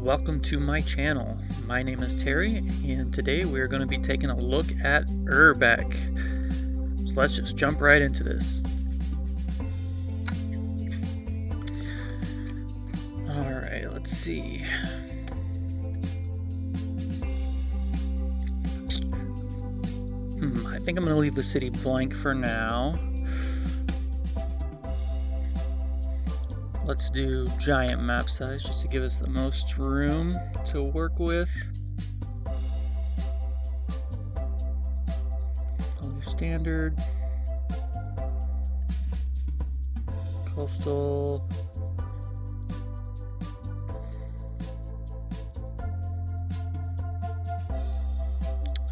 welcome to my channel. My name is Terry, and today we're going to be taking a look at Urbek. So let's just jump right into this. Alright, let's see. I think I'm going to leave the city blank for now. Let's do giant map size just to give us the most room to work with. I'll do standard, coastal,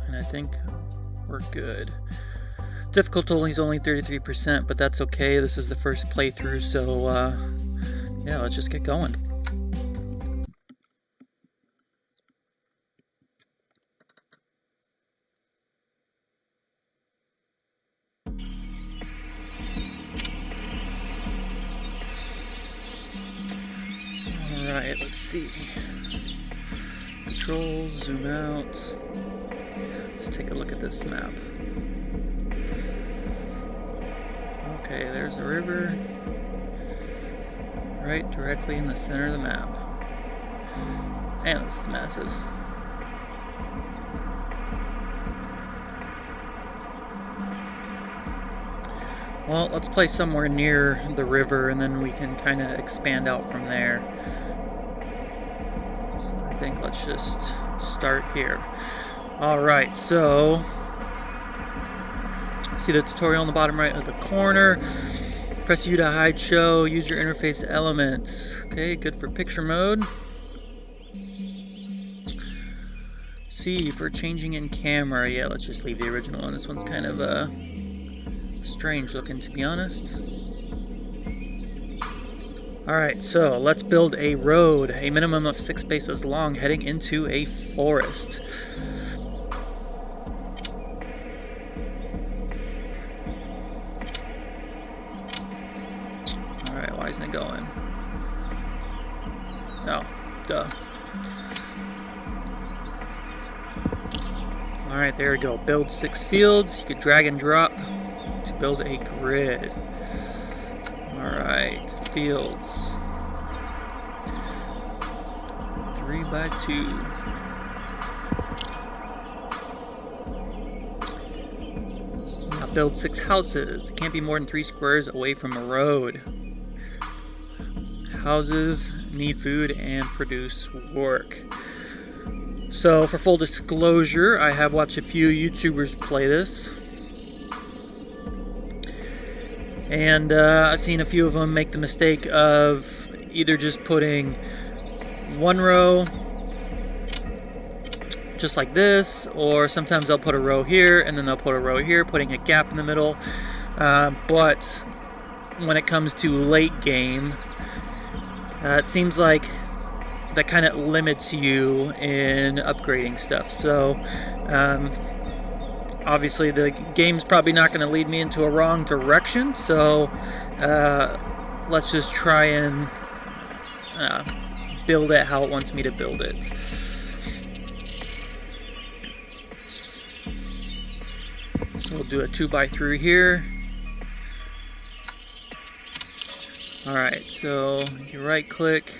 and I think we're good. Difficulty is only 33%, but that's okay. This is the first playthrough, so yeah, let's just get going. Alright, let's see. Control, zoom out. Let's take a look at this map. Okay, there's a river. Right directly in the center of the map. Man, this is massive. Well, let's play somewhere near the river and then we can kind of expand out from there. So I think let's just start here. Alright, so see the tutorial on the bottom right of the corner. Press U to hide show, use your interface elements. Okay, good for picture mode. C for changing in camera. Yeah, let's just leave the original one. This one's kind of strange looking, to be honest. Alright, so let's build a road, a minimum of 6 spaces long, heading into a forest. Why isn't it going? Oh, duh. Alright, there we go. Build 6 fields. You could drag and drop to build a grid. Alright, fields. 3 by 2. Now build 6 houses. It can't be more than 3 squares away from a road. Houses need food and produce work. So for full disclosure, I have watched a few YouTubers play this, and I've seen a few of them make the mistake of either just putting one row just like this, or sometimes they'll put a row here and then they'll put a row here, putting a gap in the middle. But when it comes to late game, it seems like that kind of limits you in upgrading stuff. So obviously the game's probably not going to lead me into a wrong direction, so let's just try and build it how it wants me to build it. So we'll do a 2 by 3 here. Alright, so you right click,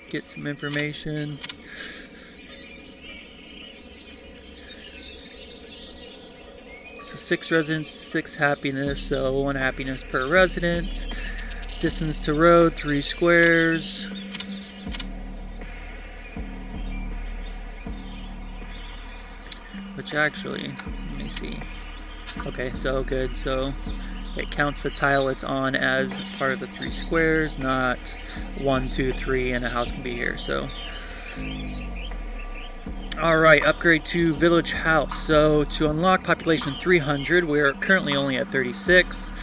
get some information. So 6 residents, 6 happiness, so 1 happiness per resident. Distance to road, 3 squares. Which actually, let me see. Okay, so good, so it counts the tile it's on as part of the 3 squares, not 1, 2, 3, and a house can be here. So, alright, upgrade to village house. So to unlock population 300, we're currently only at 36.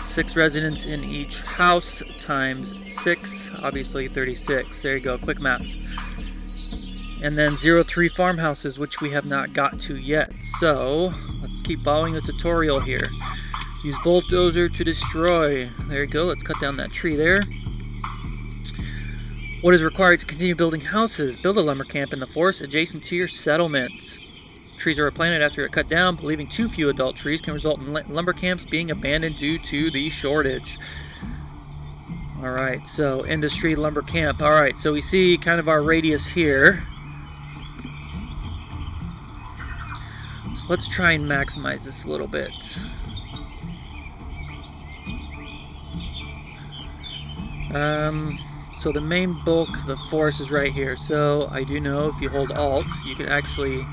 6 residents in each house times 6, obviously 36. There you go, quick maths. And then 03 farmhouses, which we have not got to yet. So let's keep following the tutorial here. Use bulldozer to destroy. There you go. Let's cut down that tree there. What is required to continue building houses? Build a lumber camp in the forest adjacent to your settlement. Trees are replanted after they're cut down, but leaving too few adult trees can result in lumber camps being abandoned due to the shortage. Alright, so industry lumber camp. Alright, so we see kind of our radius here. So let's try and maximize this a little bit. So the main bulk of the forest is right here. So I do know if you hold Alt, you can actually...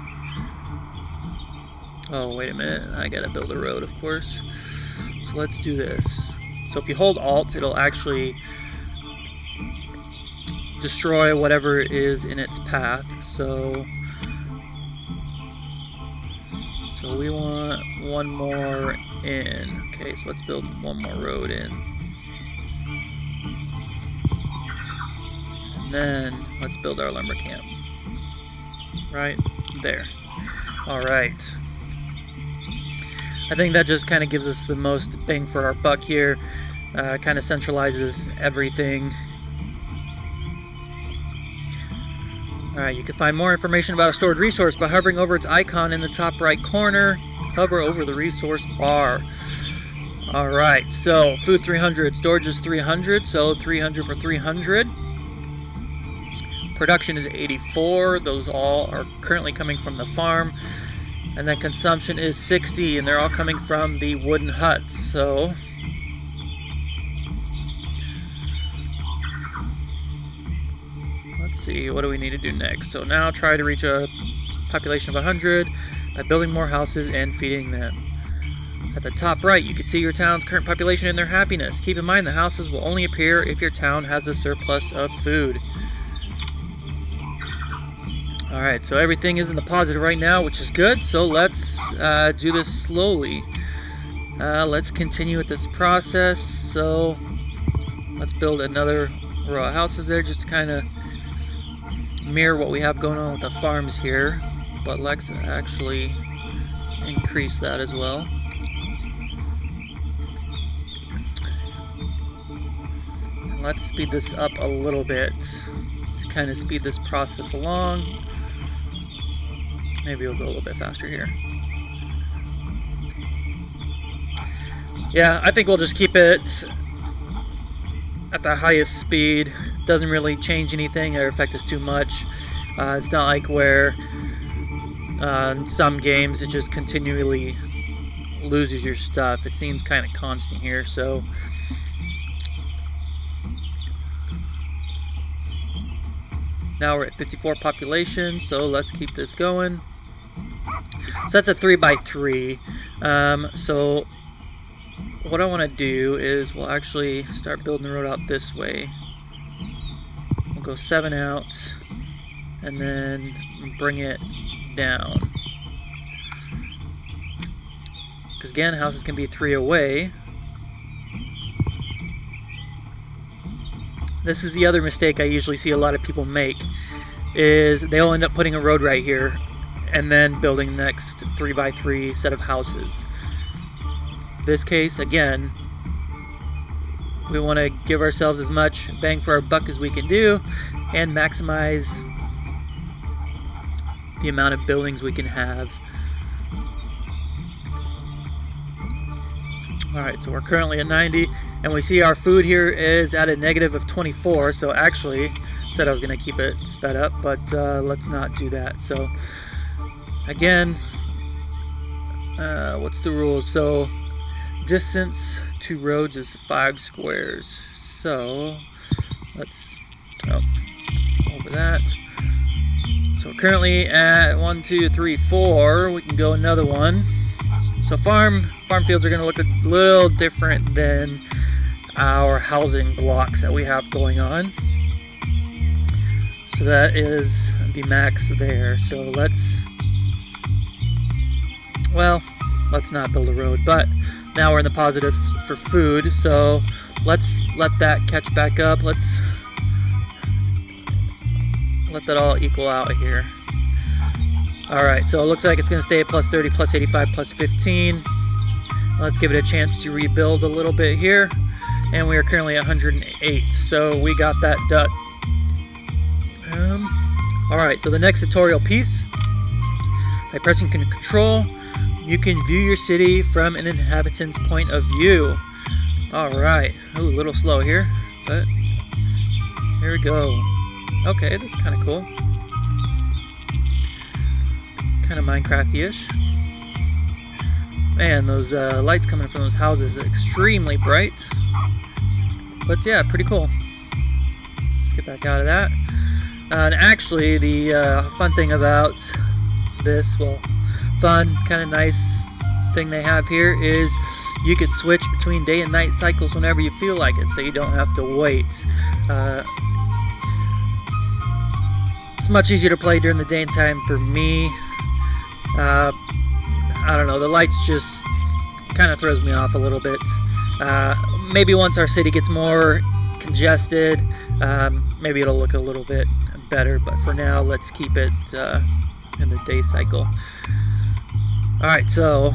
Oh, wait a minute. I gotta build a road, of course. So let's do this. So if you hold Alt, it'll actually destroy whatever is in its path. So we want one more in. Okay, so let's build one more road in. And then let's build our lumber camp. Right there. Alright. I think that just kind of gives us the most bang for our buck here. Kind of centralizes everything. Alright, you can find more information about a stored resource by hovering over its icon in the top right corner. Hover over the resource bar. Alright, so food 300, storage is 300, so 300 for 300. Production is 84, those all are currently coming from the farm. And then consumption is 60, and they're all coming from the wooden huts, so... Let's see, what do we need to do next? So now try to reach a population of 100 by building more houses and feeding them. At the top right, you can see your town's current population and their happiness. Keep in mind the houses will only appear if your town has a surplus of food. Alright, so everything is in the positive right now, which is good. So let's do this slowly. Let's continue with this process. So let's build another row of houses there just to kind of mirror what we have going on with the farms here. But let's actually increase that as well. And let's speed this up a little bit to kind of speed this process along. Maybe we'll go a little bit faster here. Yeah, I think we'll just keep it at the highest speed. Doesn't really change anything or affect us too much. It's not like where in some games it just continually loses your stuff. It seems kind of constant here, so... Now we're at 54 population, so let's keep this going. So that's a 3x3. So what I want to do is we'll actually start building the road out this way. We'll go 7 out and then bring it down. Because again, houses can be 3 away. This is the other mistake I usually see a lot of people make, is they'll end up putting a road right here and then building the next 3x3 set of houses. This case, again, we want to give ourselves as much bang for our buck as we can do and maximize the amount of buildings we can have. Alright, so we're currently at 90, and we see our food here is at a negative of 24, so actually, said I was going to keep it sped up, but let's not do that. So, again, what's the rule? So, distance to roads is 5 squares. So, let's, over that. So, we're currently at 1, 2, 3, 4. We can go another one. So, farm fields are going to look a little different than our housing blocks that we have going on. So that is the max there. So let's not build a road, but now we're in the positive for food, so let's let that catch back up. Let's let that all equal out here. Alright, so it looks like it's going to stay at plus 30, plus 85, plus 15. Let's give it a chance to rebuild a little bit here. And we are currently at 108, so we got that done. Alright, so the next tutorial piece, by pressing Control, you can view your city from an inhabitant's point of view. Alright, ooh, a little slow here, but here we go. Okay, this is kind of cool. Kind of Minecraft-ish. Man, those lights coming from those houses are extremely bright. But yeah, pretty cool. Let's get back out of that. And actually, the fun thing about this, well, fun, kind of nice thing they have here is you could switch between day and night cycles whenever you feel like it, so you don't have to wait. It's much easier to play during the daytime for me. I don't know, the lights just kind of throws me off a little bit. Maybe once our city gets more congested, maybe it'll look a little bit better, but for now, let's keep it in the day cycle. Alright, so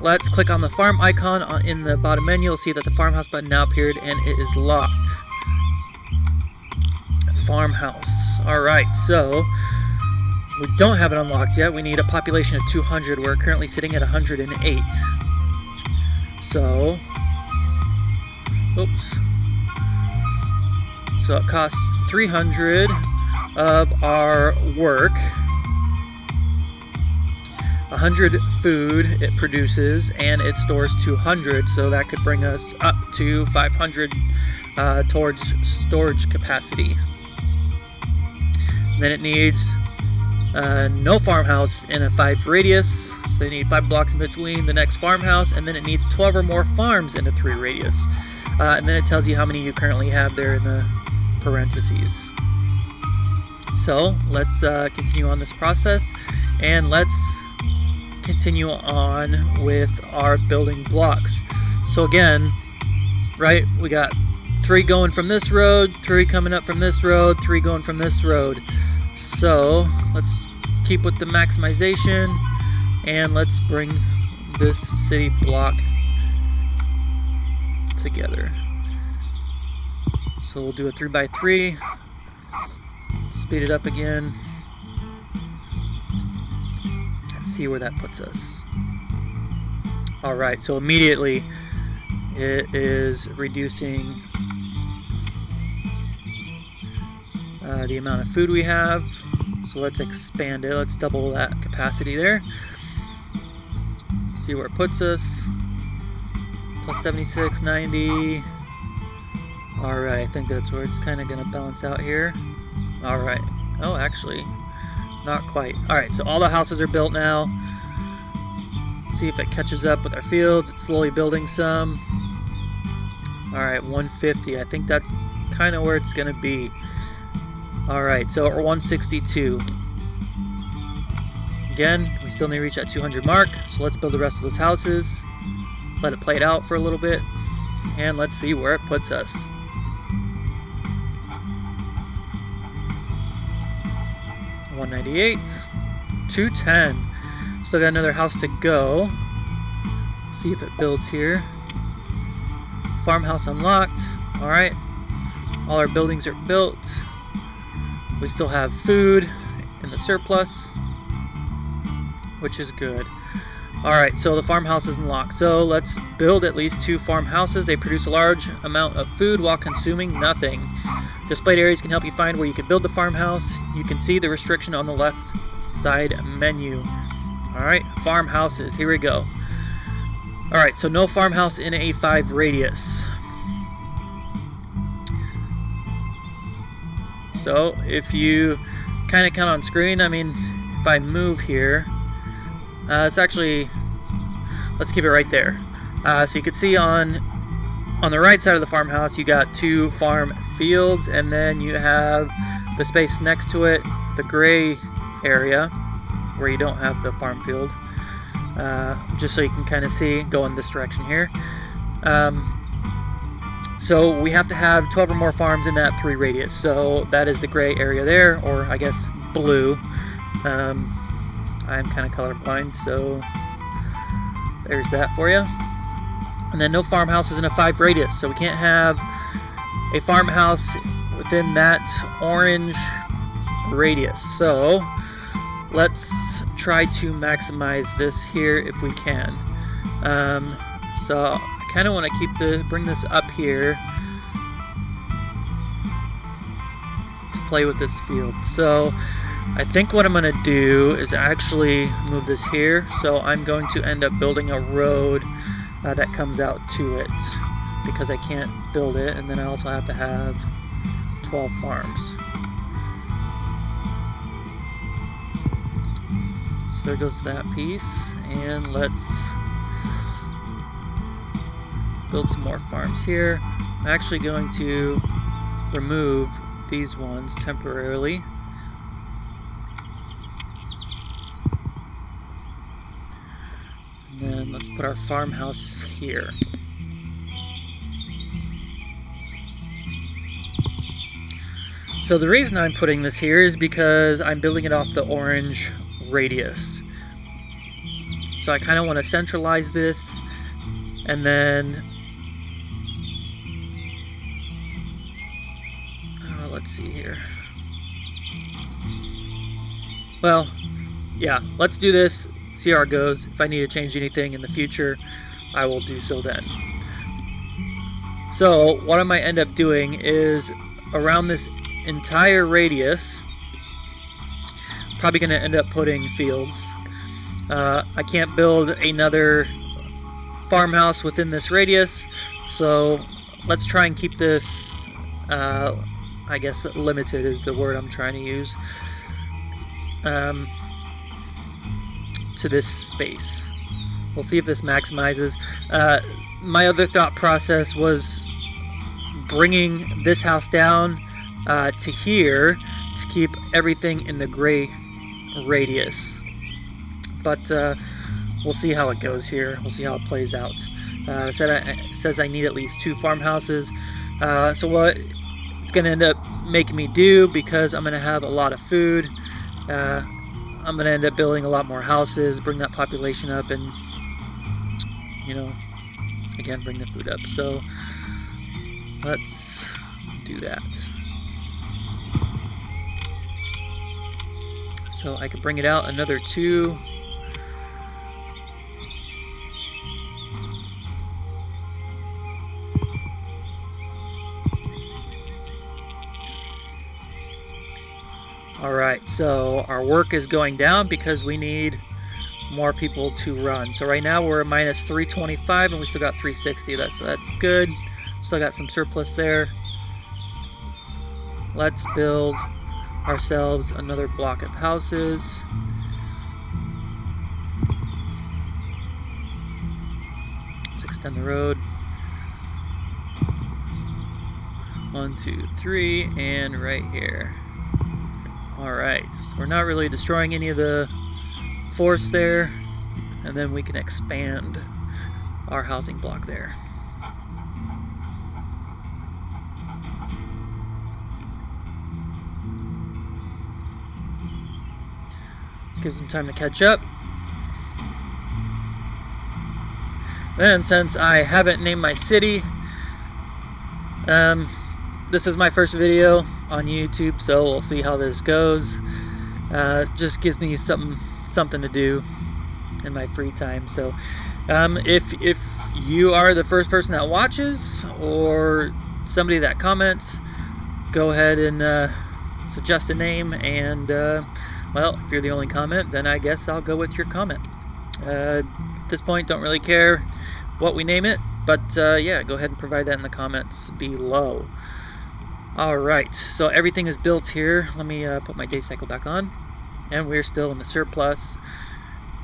let's click on the farm icon in the bottom menu. You'll see that the farmhouse button now appeared and it is locked. Farmhouse. Alright, so we don't have it unlocked yet. We need a population of 200. We're currently sitting at 108. So, oops. So it costs 300 of our work. 100 food it produces, and it stores 200, so that could bring us up to 500 towards storage capacity. And then it needs no farmhouse in a 5 radius, so they need 5 blocks in between the next farmhouse, and then it needs 12 or more farms in a 3 radius. And then it tells you how many you currently have there in the parentheses. So let's continue on this process, and let's continue on with our building blocks. So again, right, we got 3 going from this road, 3 coming up from this road, 3 going from this road. So let's keep with the maximization, and let's bring this city block together. So we'll do a 3x3, speed it up again, and see where that puts us. Alright, so immediately it is reducing the amount of food we have. So let's expand it. Let's double that capacity there. See where it puts us. Plus 76, 90. Alright, I think that's where it's kind of going to balance out here. Alright. Oh, actually, not quite. Alright, so all the houses are built now. Let's see if it catches up with our fields. It's slowly building some. Alright, 150. I think that's kind of where it's going to be. Alright, so we're 162. Again, we still need to reach that 200 mark, so let's build the rest of those houses. Let it play it out for a little bit, and let's see where it puts us. $198, $210. Still got another house to go. See if it builds here. Farmhouse unlocked. Alright, all our buildings are built. We still have food in the surplus, which is good. Alright, so the farmhouse is unlocked. So let's build at least 2 farmhouses. They produce a large amount of food while consuming nothing. Displayed areas can help you find where you can build the farmhouse. You can see the restriction on the left side menu. Alright, farmhouses. Here we go. Alright, so no farmhouse in a 5 radius. So if you kind of count on screen, I mean, if I move here, it's actually, let's keep it right there. So you can see on the right side of the farmhouse, you got 2 farm fields, and then you have the space next to it, the gray area, where you don't have the farm field. Just so you can kind of see, go in this direction here. So we have to have 12 or more farms in that 3 radius. So that is the gray area there, or I guess blue. I'm kind of colorblind, so there's that for you. And then no farmhouses in a 5 radius. So we can't have a farmhouse within that orange radius. So let's try to maximize this here if we can. So I kind of want to bring this up here to play with this field. So I think what I'm going to do is actually move this here. So I'm going to end up building a road that comes out to it, because I can't build it, and then I also have to have 12 farms. So there goes that piece, and let's build some more farms here. I'm actually going to remove these ones temporarily. And then let's put our farmhouse here. So the reason I'm putting this here is because I'm building it off the orange radius. So I kind of want to centralize this, and then let's see here. Well, yeah, let's do this, see how it goes. If I need to change anything in the future, I will do so then. So what I might end up doing is around this entire radius, probably going to end up putting fields. I can't build another farmhouse within this radius, so let's try and keep this, I guess limited is the word I'm trying to use, to this space. We'll see if this maximizes. My other thought process was bringing this house down to here to keep everything in the gray radius, but we'll see how it goes here. We'll see how it plays out. It says I need at least 2 farmhouses. So what it's going to end up making me do, because I'm going to have a lot of food, I'm going to end up building a lot more houses, bring that population up, and, you know, again, bring the food up. So let's do that. So I could bring it out another 2. Alright, so our work is going down because we need more people to run. So right now we're at minus 325 and we still got 360. That's good. Still got some surplus there. Let's build ourselves another block of houses. Let's extend the road. 1, 2, 3, and right here. Alright, so we're not really destroying any of the forest there, and then we can expand our housing block there. Let's give some time to catch up. Then, since I haven't named my city, this is my first video on YouTube, so we'll see how this goes. Just gives me something to do in my free time. So if you are the first person that watches or somebody that comments, go ahead and suggest a name, and well, if you're the only comment, then I guess I'll go with your comment. At this point, don't really care what we name it, but yeah, go ahead and provide that in the comments below. Alright, so everything is built here. Let me put my day cycle back on, and we're still in the surplus.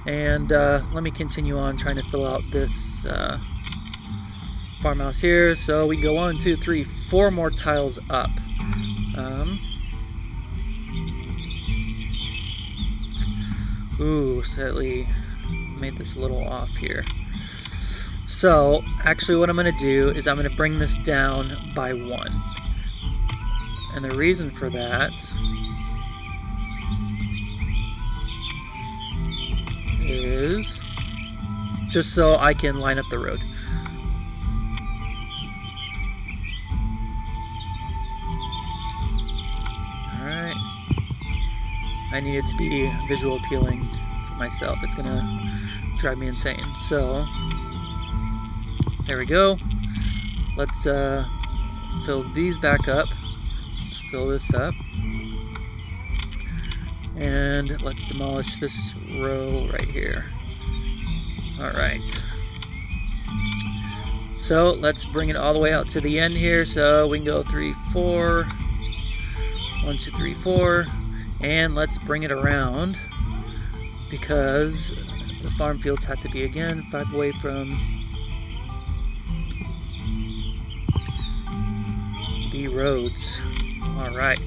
And let me continue on trying to fill out this farmhouse here. So we go 1, 2, 3, 4 more tiles up. Ooh, slightly made this a little off here. So actually what I'm going to do is I'm going to bring this down by 1. And the reason for that is just so I can line up the road. Alright. I need it to be visual appealing for myself. It's gonna drive me insane. So there we go. Let's fill these back up. Let's fill this up. And let's demolish this row right here. Alright. So let's bring it all the way out to the end here. So we can go 3, 4. 1, 2, 3, 4. And let's bring it around, because the farm fields have to be, again, 5 away from the roads. Alright.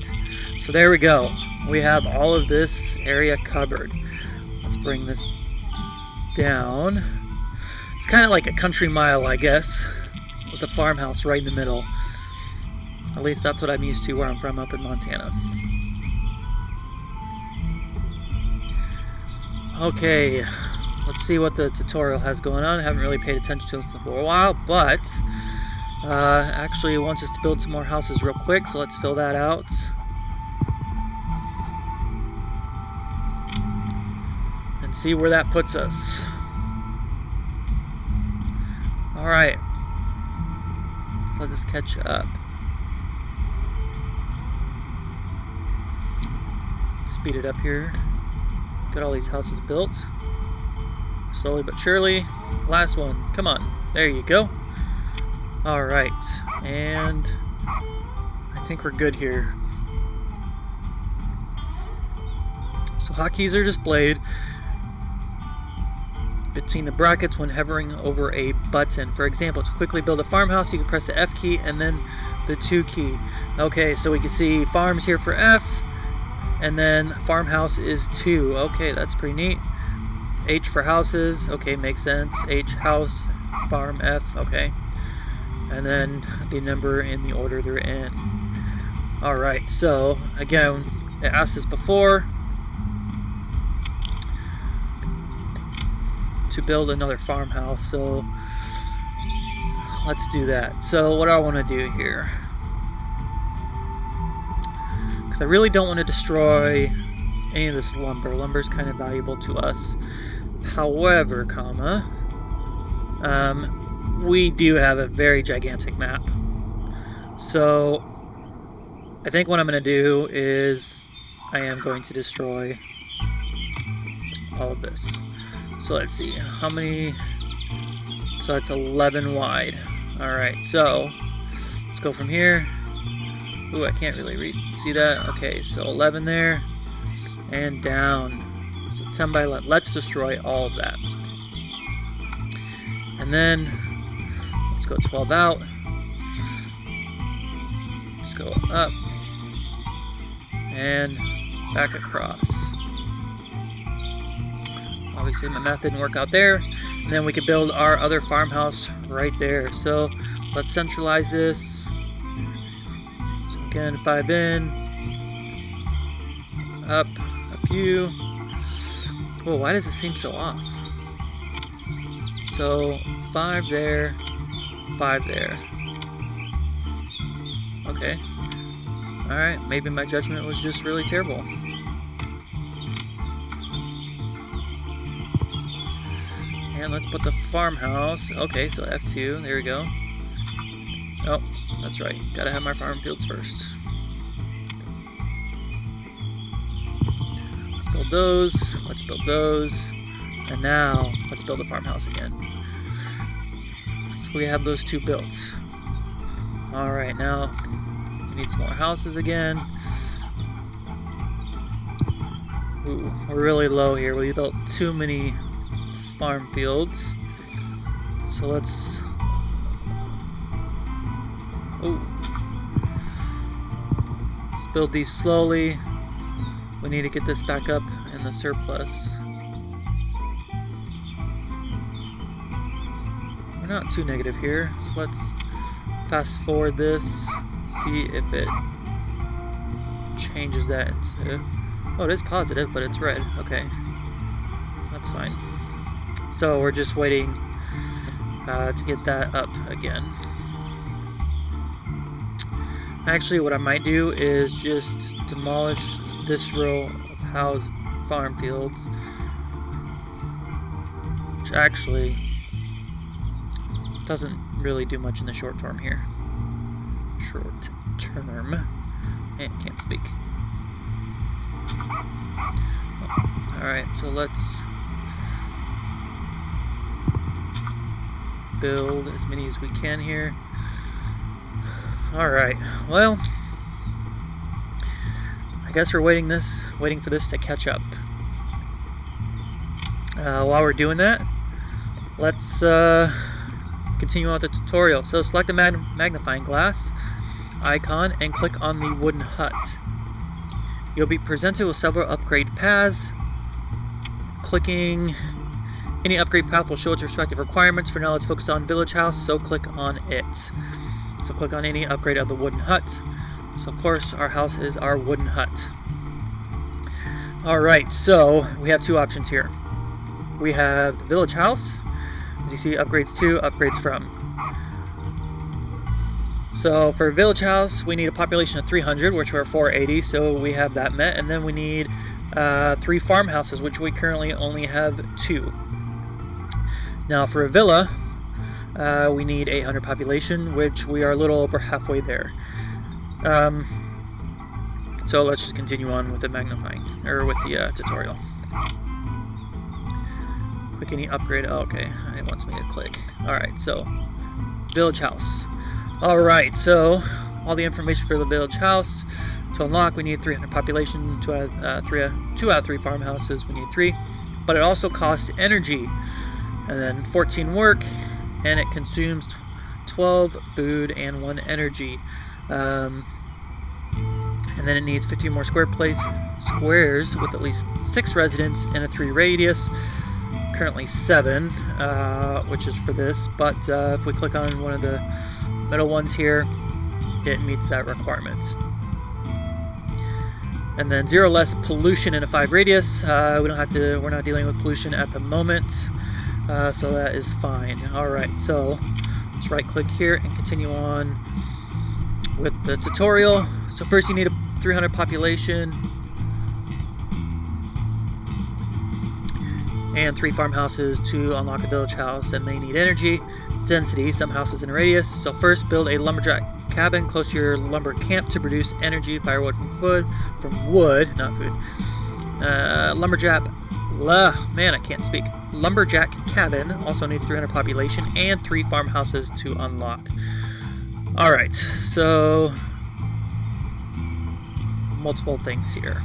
So there we go. We have all of this area covered. Let's bring this down. It's kind of like a country mile, I guess, with a farmhouse right in the middle. At least that's what I'm used to where I'm from, up in Montana. Okay, let's see what the tutorial has going on. I haven't really paid attention to this for a while, but actually it wants us to build some more houses real quick, so let's fill that out. And see where that puts us. Alright, let's let this catch up. Speed it up here. Get all these houses built. Slowly but surely. Last one. Come on. There you go. Alright. And I think we're good here. So hotkeys are displayed between the brackets when hovering over a button. For example, to quickly build a farmhouse, you can press the F key and then the 2 key. Okay, so we can see farms here for F, and then farmhouse is 2. Okay, that's pretty neat. H for houses. Okay, makes sense. H, house, farm, F. Okay. And then the number in the order they're in. Alright, so again, it asked us before to build another farmhouse, so let's do that. So what do I want to do here? Because I really don't want to destroy any of this lumber. Lumber is kind of valuable to us. However, we do have a very gigantic map. So I think what I'm going to do is I am going to destroy all of this. So let's see, how many? So that's 11 wide. Alright, so let's go from here. Ooh, I can't really see that. Okay, so 11 there and down. So 10 by 11. Let's destroy all of that. And then let's go 12 out. Let's go up and back across. Obviously my math didn't work out there. And then we could build our other farmhouse right there. So let's centralize this. So again, 5 in, up a few. Oh, why does it seem so off? So 5 there, 5 there. Okay. Alright, maybe my judgment was just really terrible. And let's put the farmhouse. Okay, so F2, there we go. Oh, that's right. Gotta have my farm fields first. Let's build those. Let's build those. And now, let's build a farmhouse again. So we have those 2 built. Alright, now we need some more houses again. Ooh, we're really low here. We built too many farm fields. So let's build these slowly. We need to get this back up in the surplus. We're not too negative here, so let's fast forward this, see if it changes that into, oh, it is positive, but it's red. Okay, that's fine. So we're just waiting to get that up again. Actually, what I might do is just demolish this row of farm fields, which actually doesn't really do much in the short term here. Short term. Man, can't speak. Alright, so let's build as many as we can here. Alright, well, I guess we're waiting for this to catch up. While we're doing that, let's continue on with the tutorial. So select the magnifying glass icon and click on the wooden hut. You'll be presented with several upgrade paths. Clicking any upgrade path will show its respective requirements. For now, let's focus on village house, so click on it. So click on any upgrade of the wooden hut. So of course our house is our wooden hut. Alright, so we have two options here. We have the village house. As you see, upgrades to, upgrades from. So for village house, we need a population of 300, which we're 480, so we have that met. And then we need 3 farmhouses, which we currently only have 2. Now for a villa, we need 800 population, which we are a little over halfway there. So let's just continue on with the magnifying, or with the tutorial. Click any upgrade. Oh, okay, it wants me to click. Alright, so village house. Alright, so all the information for the village house. To unlock, we need 300 population. 2 out of 3 farmhouses, we need 3. But it also costs energy. And then 14 work, and it consumes 12 food and 1 energy. And then it needs 15 more squares with at least 6 residents and a 3 radius. Currently 7, which is for this, but if we click on one of the middle ones here, it meets that requirement. And then 0 less pollution in a 5 radius. We're not dealing with pollution at the moment, so that is fine. Alright, so let's right click here and continue on with the tutorial. So first you need a 300 population and 3 farmhouses to unlock a village house, and they need energy, density, some houses in a radius. So first build a lumberjack cabin close to your lumber camp to produce energy, firewood from wood, not food. Lumberjack cabin also needs 300 population and 3 farmhouses to unlock. Alright, so multiple things here.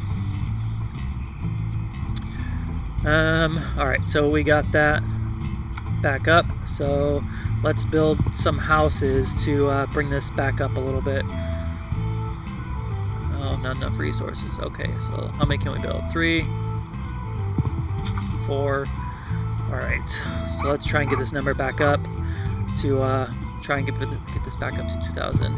Alright, so we got that back up. So let's build some houses to bring this back up a little bit. Oh, not enough resources. Okay, so how many can we build? 3, 4. Alright, so let's try and get this number back up to try and get this back up to 2,000.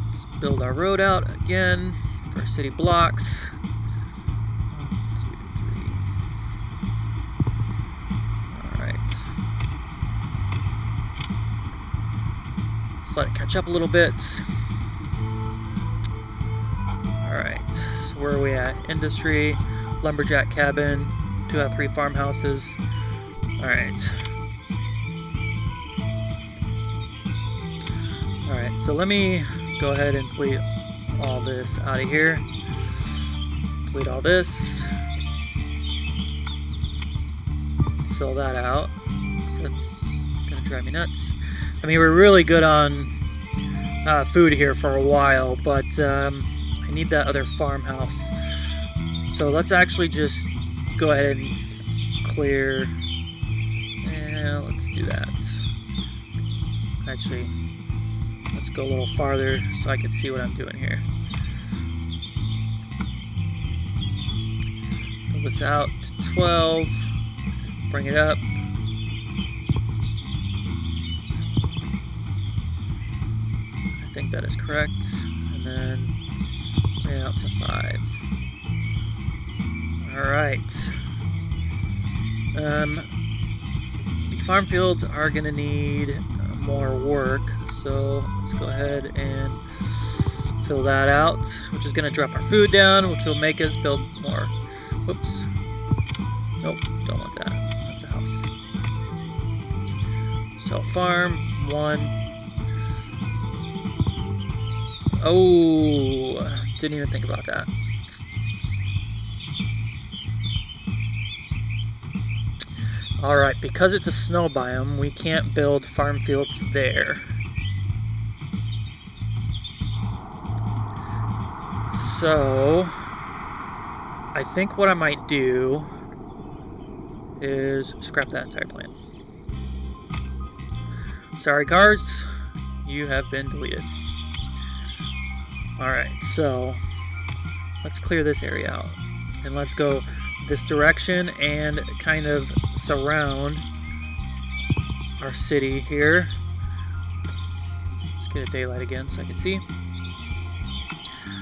Let's build our road out again for our city blocks. 1, 2, 3. Alright. Let's let it catch up a little bit. Alright, so where are we at? Industry, lumberjack cabin, 2 out of 3 farmhouses. Alright. Alright, so let me go ahead and delete all this out of here. Delete all this. Let's fill that out. So it's gonna drive me nuts. I mean, we're really good on food here for a while, but I need that other farmhouse. So let's actually just go ahead and clear. Yeah, let's do that. Actually, let's go a little farther so I can see what I'm doing here. Pull this out to 12. Bring it up. I think that is correct. And then bring it out to 5. Alright. The farm fields are going to need more work, so let's go ahead and fill that out, which is going to drop our food down, which will make us build more. Whoops. Nope, don't want that. That's a house. So farm, 1. Oh, didn't even think about that. Alright, because it's a snow biome, we can't build farm fields there. So, I think what I might do is scrap that entire plan. Sorry, cars, you have been deleted. Alright, so let's clear this area out. And let's go this direction and kind of surround our city here. Let's get a daylight again so I can see.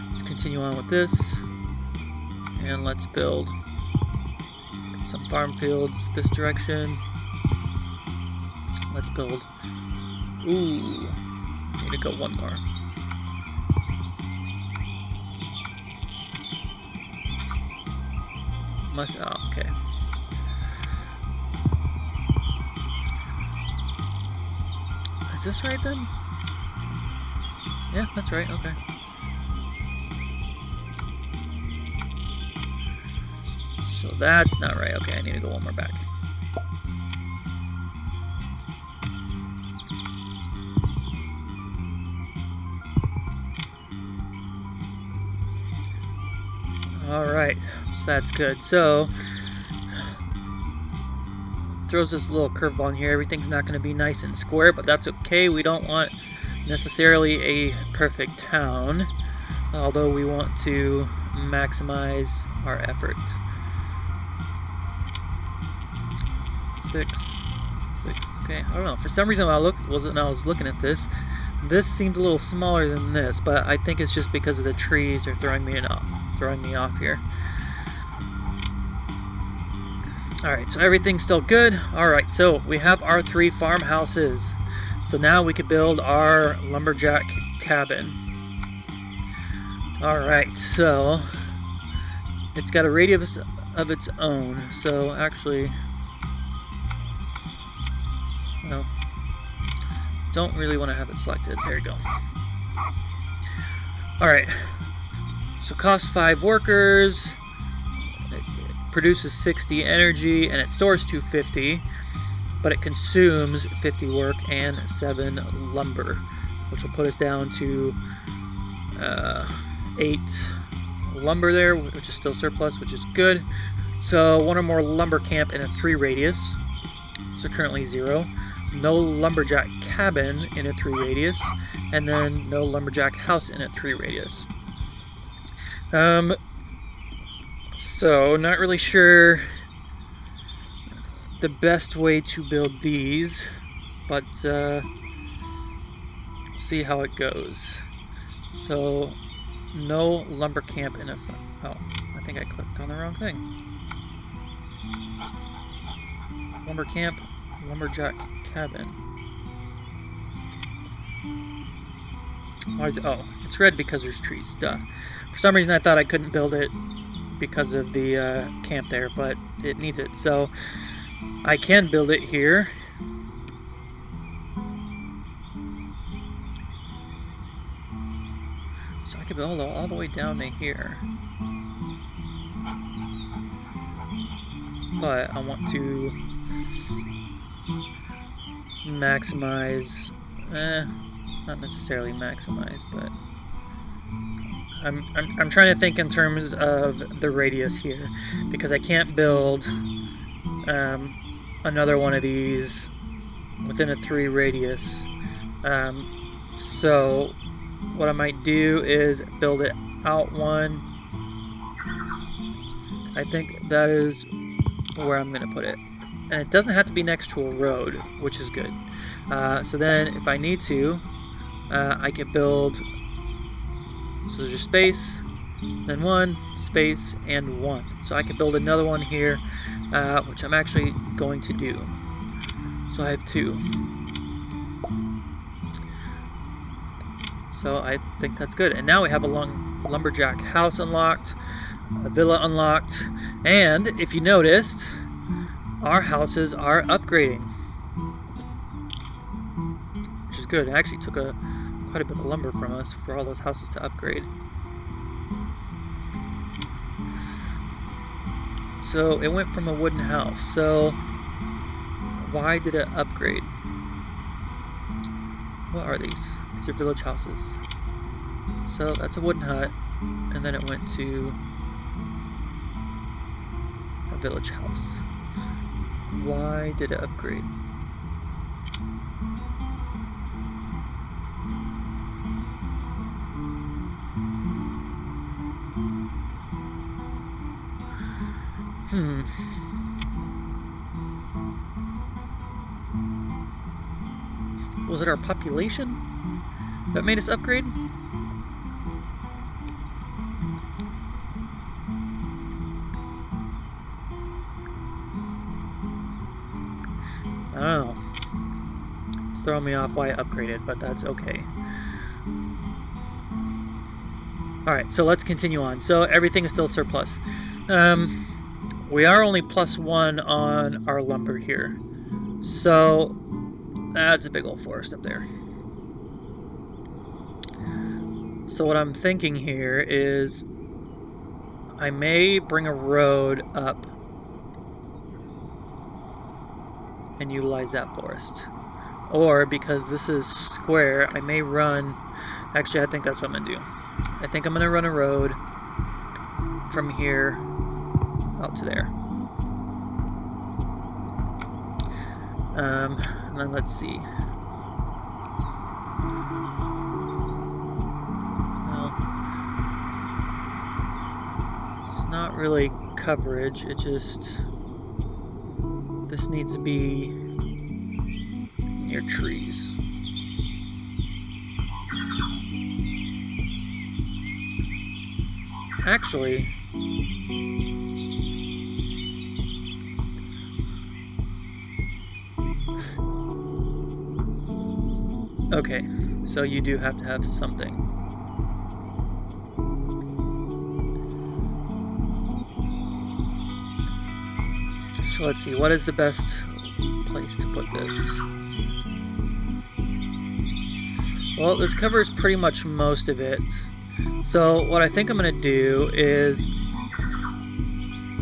Let's continue on with this. And let's build some farm fields this direction. Let's build. Ooh, need to go one more. Oh, okay. Is this right then? Yeah, that's right, okay. So that's not right. Okay, I need to go one more back. Alright, so that's good. So, throws this little curveball in here. Everything's not going to be nice and square, but that's okay. We don't want necessarily a perfect town, although we want to maximize our effort. 6. Okay, I don't know. For some reason, when I was looking at this, this seemed a little smaller than this, but I think it's just because of the trees are throwing me off here. Alright, so everything's still good. Alright, so we have our 3 farmhouses. So now we could build our lumberjack cabin. Alright, so it's got a radius of its own. So actually, well, don't really want to have it selected. There you go. Alright, so costs 5 workers. It produces 60 energy and it stores 250, but it consumes 50 work and 7 lumber, which will put us down to 8 lumber there, which is still surplus, which is good. So 1 or more lumber camp in a 3 radius, so currently 0. No lumberjack cabin in a 3 radius, and then no lumberjack house in a 3 radius. So not really sure the best way to build these, but see how it goes. So no lumber camp in a oh, I think I clicked on the wrong thing. Lumber camp, lumberjack cabin. Why is it? Oh, it's red because there's trees. Duh. For some reason I thought I couldn't build it because of the camp there, but it needs it. So I can build it here. So I could build it all the way down to here. But I want to maximize, not necessarily maximize, but I'm trying to think in terms of the radius here, because I can't build another one of these within a 3 radius. So what I might do is build it out 1. I think that is where I'm going to put it. And it doesn't have to be next to a road, which is good. So then if I need to, I can build, so there's just space, then 1, space, and 1. So I can build another one here, which I'm actually going to do. So I have 2. So I think that's good. And now we have a lumberjack house unlocked, a villa unlocked, and if you noticed, our houses are upgrading, which is good. It actually took quite a bit of lumber from us for all those houses to upgrade. So it went from a wooden house. So why did it upgrade? What are these? These are village houses. So that's a wooden hut, and then it went to a village house. Why did it upgrade? Was it our population that made us upgrade? I don't know. It's throwing me off why I upgraded, but that's okay. Alright, so let's continue on. So everything is still surplus. We are only +1 on our lumber here. So that's a big old forest up there. So what I'm thinking here is I may bring a road up and utilize that forest. Or because this is square, I may run... Actually, I think that's what I'm going to do. I think I'm going to run a road from here out to there. And then let's see. Well, it's not really coverage, it just... This needs to be near trees. Actually, okay, so you do have to have something. So let's see, what is the best place to put this? Well, this covers pretty much most of it. So what I think I'm going to do is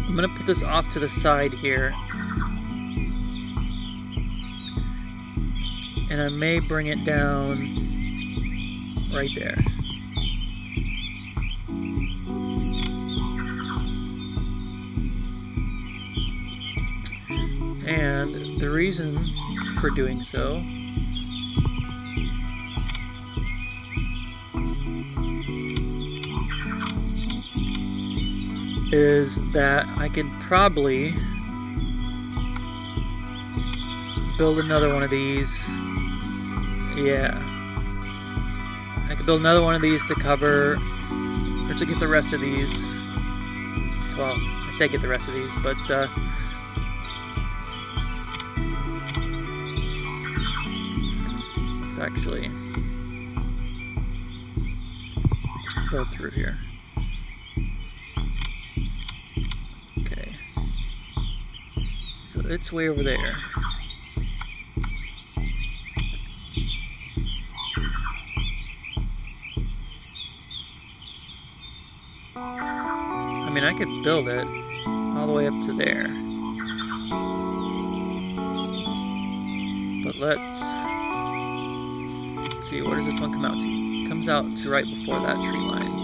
I'm going to put this off to the side here. And I may bring it down right there. And the reason for doing so is that I could probably build another one of these. Yeah. I could build another one of these to cover, or to get the rest of these. Well, I say get the rest of these, but let's actually go through here. Okay. So it's way over there. I mean, I could build it all the way up to there. But let's see, where does this one come out to? It comes out to right before that tree line.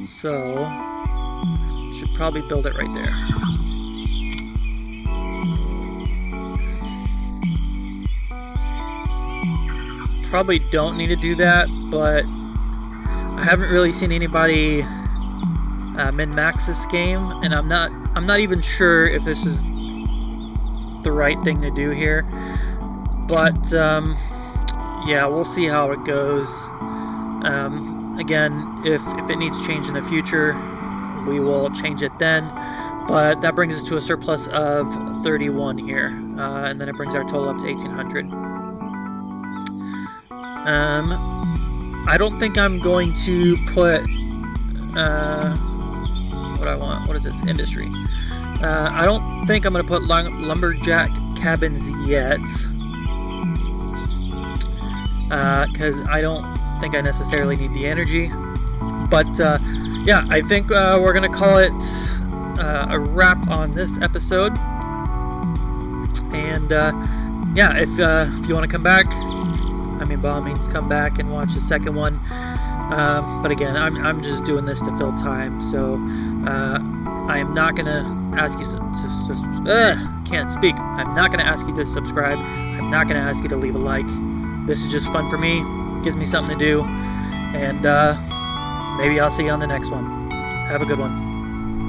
So, should probably build it right there. Probably don't need to do that, but I haven't really seen anybody min-max this game, and I'm not even sure if this is the right thing to do here. But yeah, we'll see how it goes. Again, if it needs change in the future, we will change it then. But that brings us to a surplus of 31 here, and then it brings our total up to 1,800. I don't think I'm going to put what I want. What is this? Industry. I don't think I'm going to put lumberjack cabins yet, because I don't think I necessarily need the energy. But yeah, I think we're going to call it a wrap on this episode. And yeah, if you want to come back, I mean, by all means, come back and watch the second one. But again, I'm just doing this to fill time, so I am not going to ask you can't speak. I'm not going to ask you to subscribe. I'm not going to ask you to leave a like. This is just fun for me. Gives me something to do. And maybe I'll see you on the next one. Have a good one.